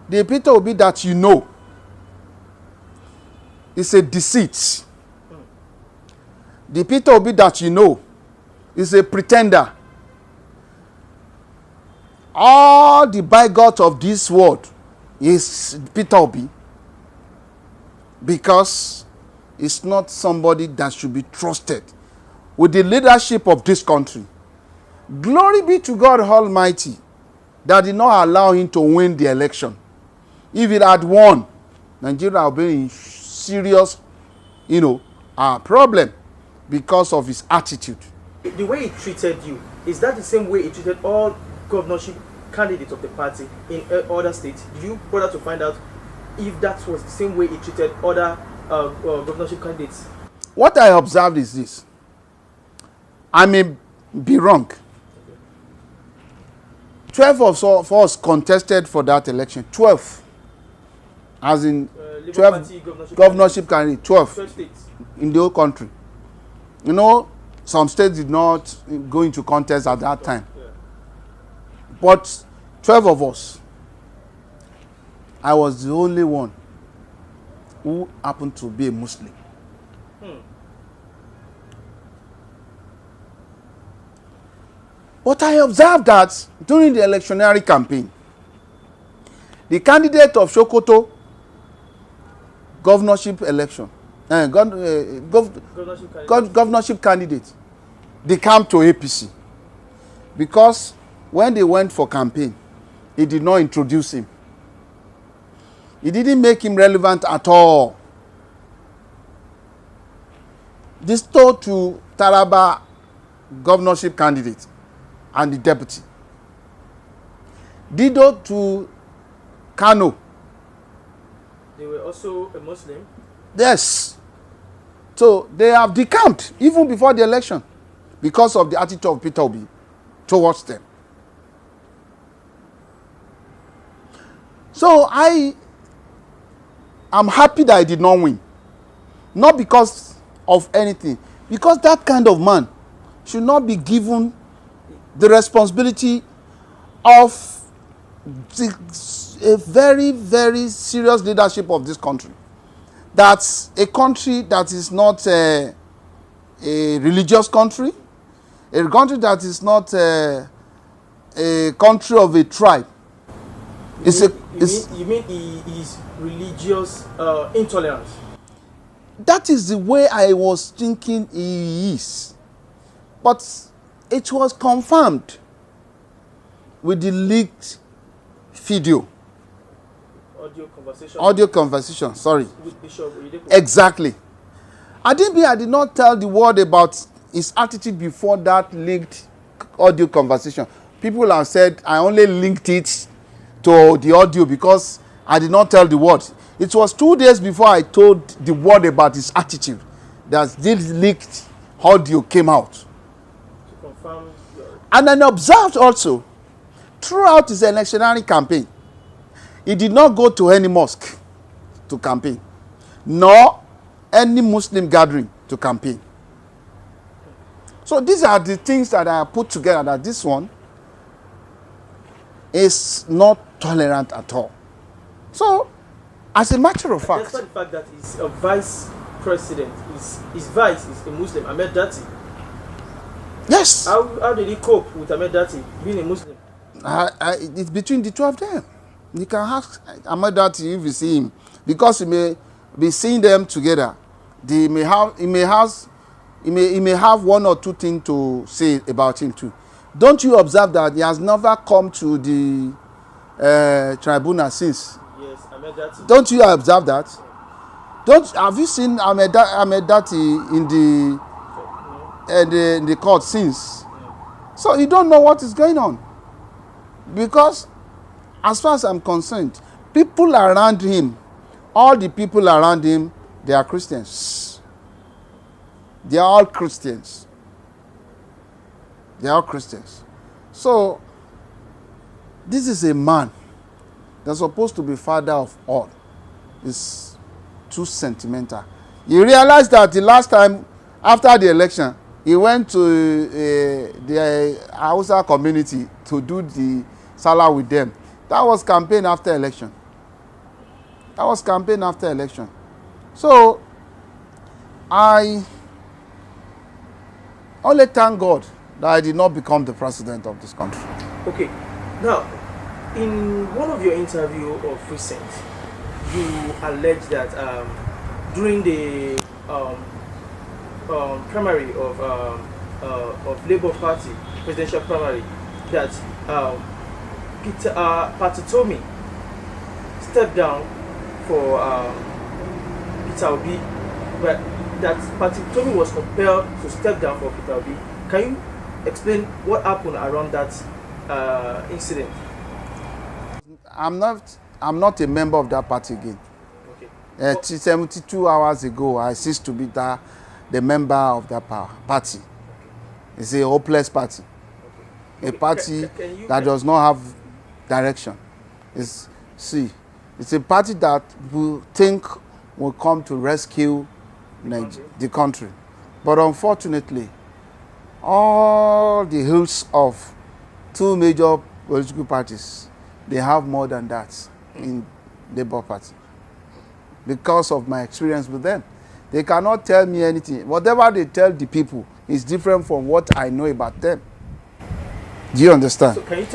The Peter Obi that you know is a deceit. The Peter Obi that you know is a pretender. All the bigots of this world is Peter Obi, because it's not somebody that should be trusted with the leadership of this country. Glory be to God Almighty that did not allow him to win the election. If it had won, Nigeria would be in serious, problem because of his attitude. The way he treated you, is that the same way he treated all governorship candidates of the party in other states? Did you bother to find out if that was the same way he treated other governorship candidates? What I observed is this. I may be wrong. 12 of us contested for that election. 12. As in 12 governorship candidates. 12 states in the whole country. Some states did not go into contest at that time. Yeah. But 12 of us, I was the only one who happened to be a Muslim. But I observed that during the electionary campaign, the candidate of Sokoto governorship election, governorship candidate, they came to APC. Because when they went for campaign, he did not introduce him. He didn't make him relevant at all. This told to Taraba governorship candidate and the deputy. Dido to Kano. They were also a Muslim? Yes. So they have decamped even before the election because of the attitude of Peter Obi towards them. So I am happy that I did not win. Not because of anything. Because that kind of man should not be given the responsibility of a very, very serious leadership of this country. That's a country that is not a religious country, a country that is not a country of a tribe. You mean he is religious intolerance? That is the way I was thinking he is. But it was confirmed with the leaked video. Audio conversation, sorry. With Bishop Oyedepo. Exactly. I did not tell the world about his attitude before that leaked audio conversation. People have said I only linked it to the audio because I did not tell the world. It was 2 days before I told the world about his attitude that this leaked audio came out. To confirm And I observed also, throughout his electionary campaign, he did not go to any mosque to campaign, nor any Muslim gathering to campaign. So these are the things that I put together, that this one is not tolerant at all. So, as a matter of fact... Despite the fact that he's a vice president, his vice is a Muslim, Ahmed Dati. Yes. How did he cope with Ahmed Dati being a Muslim? It's between the two of them. You can ask Ahmed Dati if you see him, because he may be seeing them together. He may have one or two things to say about him too. Don't you observe that he has never come to the tribunal since? Yes, Ahmed Dati. Don't you observe that? Have you seen Ahmed Dati in the court since? No. So you don't know what is going on. Because as far as I'm concerned, people around him, all the people around him, they are Christians. They are all Christians. They are all Christians. So, this is a man that's supposed to be father of all. It's too sentimental. You realize that the last time after the election, he went to the Hausa community to do the Salah with them. That was campaign after election. That was campaign after election. So I only thank God that I did not become the president of this country. Okay. Now, in one of your interview of recent, you allege that during the primary of Labour Party presidential primary, that Party Utomi stepped down for Peter Obi, but that Party Utomi was compelled to step down for Peter Obi. Can you explain what happened around that incident? I'm not a member of that party again. Okay. 72 hours ago, I ceased to be the member of that party. It's a hopeless party. A party that does not have direction. It's a party that we think will come to rescue the country. But unfortunately, all the hills of two major political parties, they have more than that in the Labour Party. Because of my experience with them. They cannot tell me anything. Whatever they tell the people is different from what I know about them. Do you understand? So can you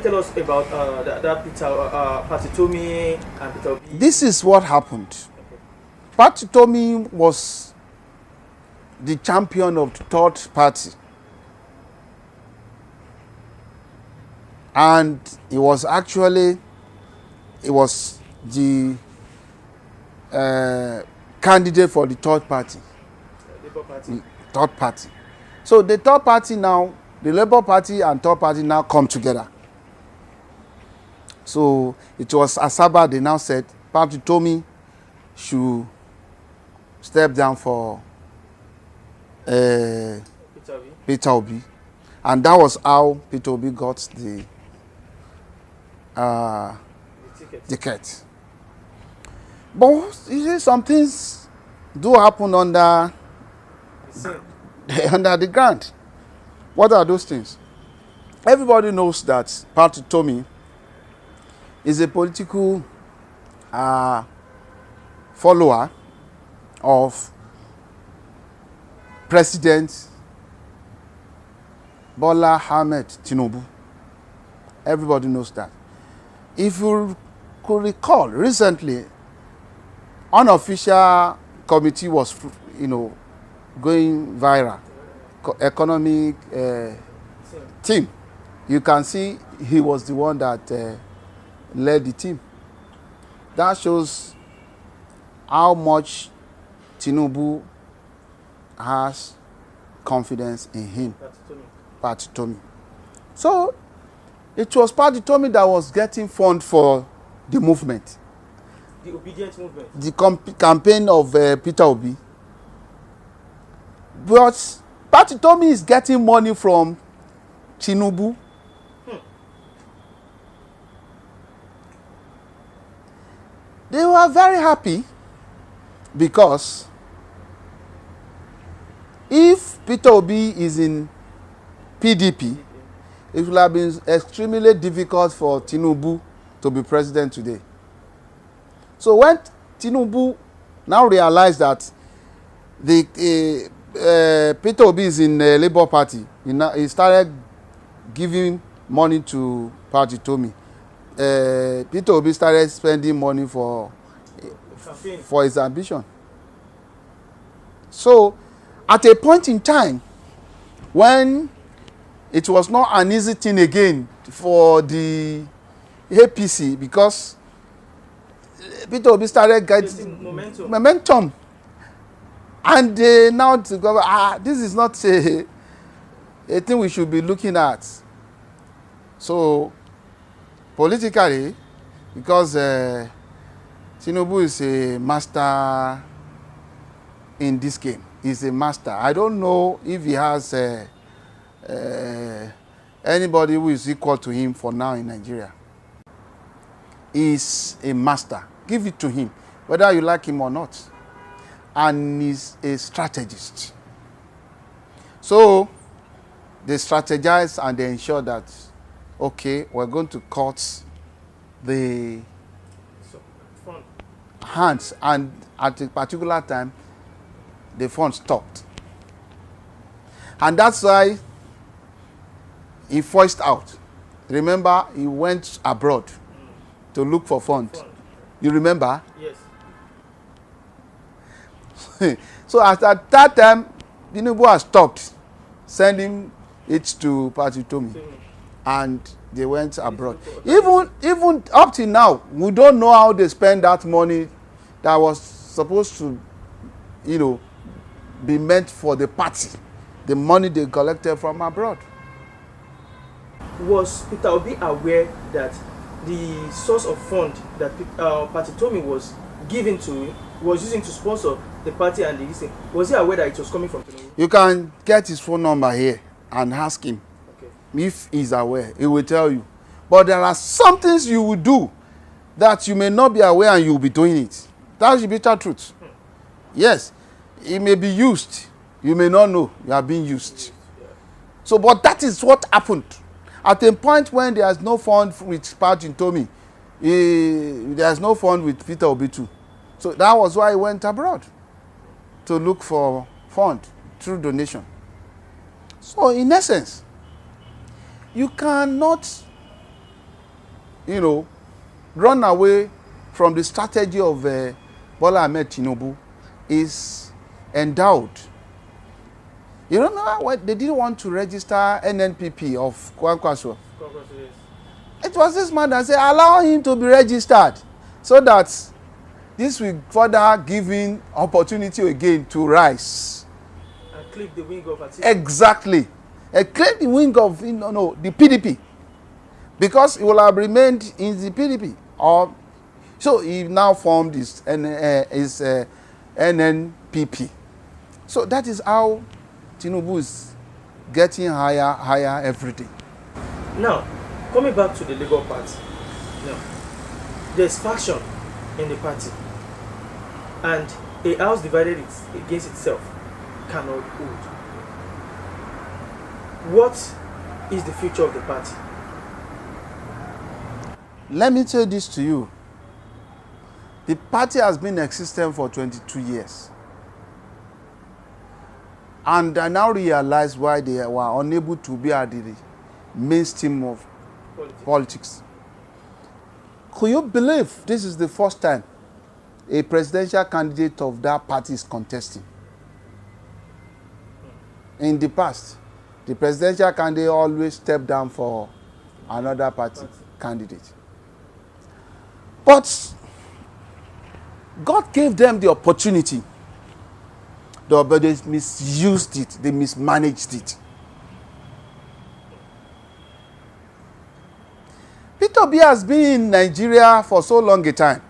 tell us about that Party Utomi and Peter Obi? This is what happened. Okay. Party Utomi was the champion of the third party. And he was the candidate for the third party. Labour Party. Third party. So the third party now, the Labour Party and third party now come together. So it was Asaba, they now said, Party Utomi should step down for Peter Obi. And that was how Peter Obi got the ticket. But you see, some things do happen under the ground. What are those things? Everybody knows that Party Utomi is a political follower of President Bola Ahmed Tinubu. Everybody knows that. If you could recall, recently, unofficial committee was, going viral. Economic team. You can see he was the one that led the team. That shows how much Tinubu has confidence in him. Party Utomi. So it was Party Utomi that was getting fund for the movement. The obedient movement. The campaign of Peter Obi. But Party Utomi is getting money from Tinubu. They were very happy because if Peter Obi is in PDP, it would have been extremely difficult for Tinubu to be president today. So when Tinubu now realized that Peter Obi is in the Labour Party, he started giving money to Party Utomi. Peter Obi started spending money for his ambition. So at a point in time when it was not an easy thing again for the APC, because Peter Obi started getting momentum. And now to go, this is not a thing we should be looking at. So politically, because Tinubu is a master in this game. He's a master. I don't know if he has anybody who is equal to him for now in Nigeria. He's a master. Give it to him, whether you like him or not. And he's a strategist. So they strategize and they ensure that, okay, we're going to cut the hands, and at a particular time, the fund stopped. And that's why he forced out. Remember, he went abroad to look for funds. You remember? Yes. So at that time, Tinubu has stopped sending it to Utomi, and they went abroad. Even up till now, we don't know how they spend that money that was supposed to, be meant for the party. The money they collected from abroad. Was Peter Obi aware that the source of fund that Utomi was given to was using to sponsor the party and the thing? Was he aware that it was coming from Tinubu? You can get his phone number here and ask him. Okay. If he's aware, he will tell you. But there are some things you will do that you may not be aware and you will be doing it. That's the bitter truth. Yes, it may be used. You may not know you are being used. So, but that is what happened. At a point when there is no fund with Utomi, there is no fund with Peter Obi too. So that was why he went abroad to look for fund through donation. So in essence, you cannot, run away from the strategy of Bola Ahmed Tinubu is endowed. You remember what they didn't want to register NNPP of Kwankwaso? It was this man that said, allow him to be registered so that this will further give him opportunity again to rise. And clip the wing of Atiku. Exactly. Clip the wing of the PDP. Because he will have remained in the PDP. So he now formed his NNPP. So that is how Tinubu is getting higher every day. Now, coming back to the Labour Party, now, there's faction in the party, and a house divided against itself cannot hold. What is the future of the party? Let me tell this to you. The party has been in existence for 22 years. And I now realize why they were unable to be at the mainstream of politics. Could you believe this is the first time a presidential candidate of that party is contesting? In the past, the presidential candidate always stepped down for another party candidate. But God gave them the opportunity. But they misused it. They mismanaged it. Peter Obi has been in Nigeria for so long a time.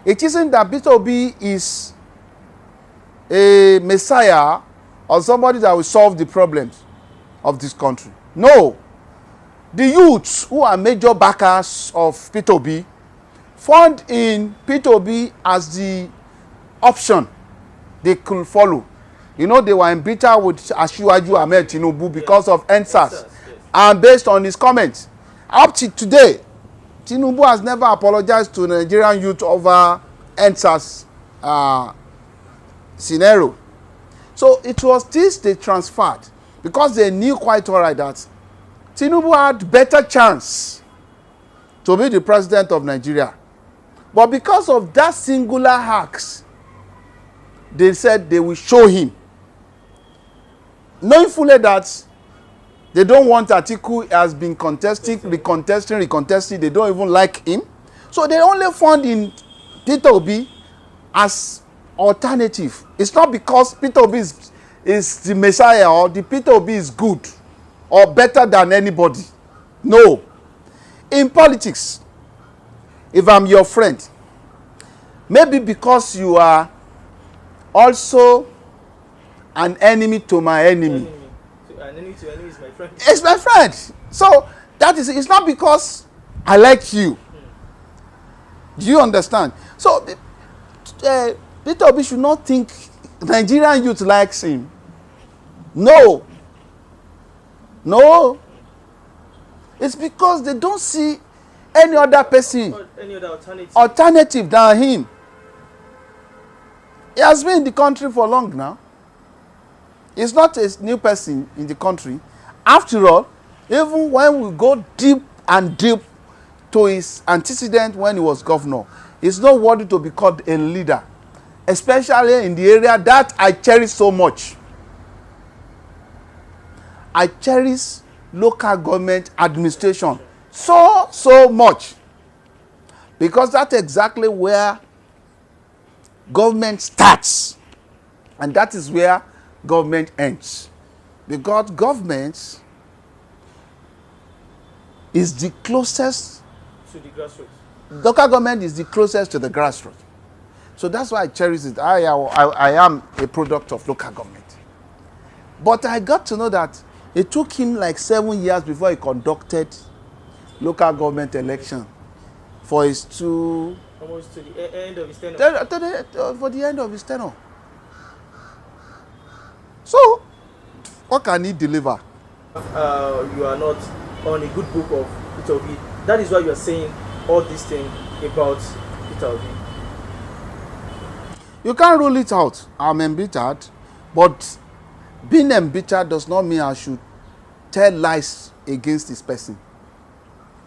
It isn't that Peter Obi is a messiah or somebody that will solve the problems of this country. No. The youths who are major backers of Peter Obi found in Peter Obi as the option they could follow. They were embittered with Asiwaju Ahmed Tinubu because of NSAS. Yes. And based on his comments, up to today, Tinubu has never apologized to Nigerian youth over NSAS scenario. So it was this they transferred because they knew quite all right that Tinubu had better chance to be the president of Nigeria. But because of that singular hacks, they said they will show him. Knowing fully that they don't want Atiku has been recontesting. They don't even like him. So they only found in Peter Obi as alternative. It's not because Peter Obi is the messiah or the Peter Obi is good or better than anybody. No. In politics, if I'm your friend, maybe because you are also an enemy to my enemy. An enemy to enemy is my friend. It's my friend. So that is, it's not because I like you. Do you understand? So Peter Obi should not think Nigerian youth likes him. No. It's because they don't see any other person, Or any other alternative alternative than him. He has been in the country for long now. He's not a new person in the country. After all, even when we go deep and deep to his antecedent when he was governor, he's not worthy to be called a leader, especially in the area that I cherish so much. I cherish local government administration so much, because that's exactly where government starts and that is where government ends. Because government is the closest to the grassroots. Local government is the closest to the grassroots. So that's why I cherish it. I am a product of local government. But I got to know that it took him like 7 years before he conducted local government election for his two... Almost to the end of his tenure. For the end of his tenure. So, what can he deliver? You are not on a good book of Utomi. That is why you are saying all these things about Utomi. You can't rule it out. I'm embittered, but being embittered does not mean I should tell lies against this person.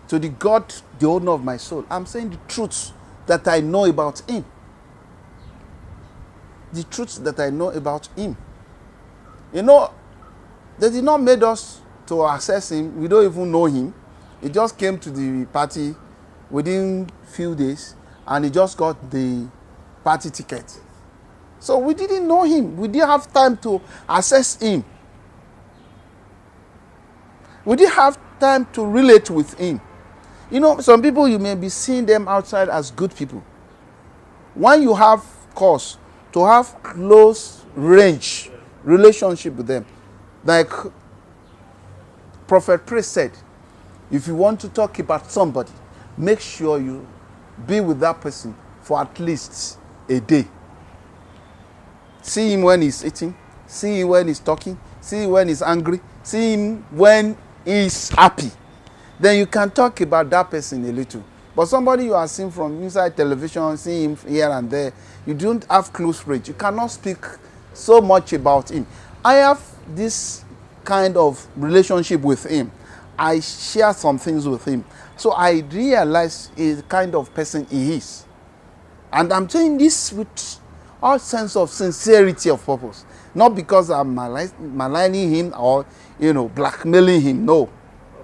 To the God, the owner of my soul, I'm saying the truth that I know about him. The truth that I know about him. You know, they did not make us to assess him. We don't even know him. He just came to the party within few days and he just got the party ticket. So we didn't know him. We didn't have time to assess him. We didn't have time to relate with him. You know, some people, you may be seeing them outside as good people. When you have cause to have close range relationship with them, like Prophet Priest said, if you want to talk about somebody, make sure you be with that person for at least a day. See him when he's eating, see him when he's talking, see him when he's angry, see him when he's happy. Then you can talk about that person a little. But somebody you are seeing from inside television, seeing him here and there, you don't have close range. You cannot speak so much about him. I have this kind of relationship with him. I share some things with him. So I realize the kind of person he is. And I'm saying this with all sense of sincerity of purpose. Not because I'm maligning him or, blackmailing him. No.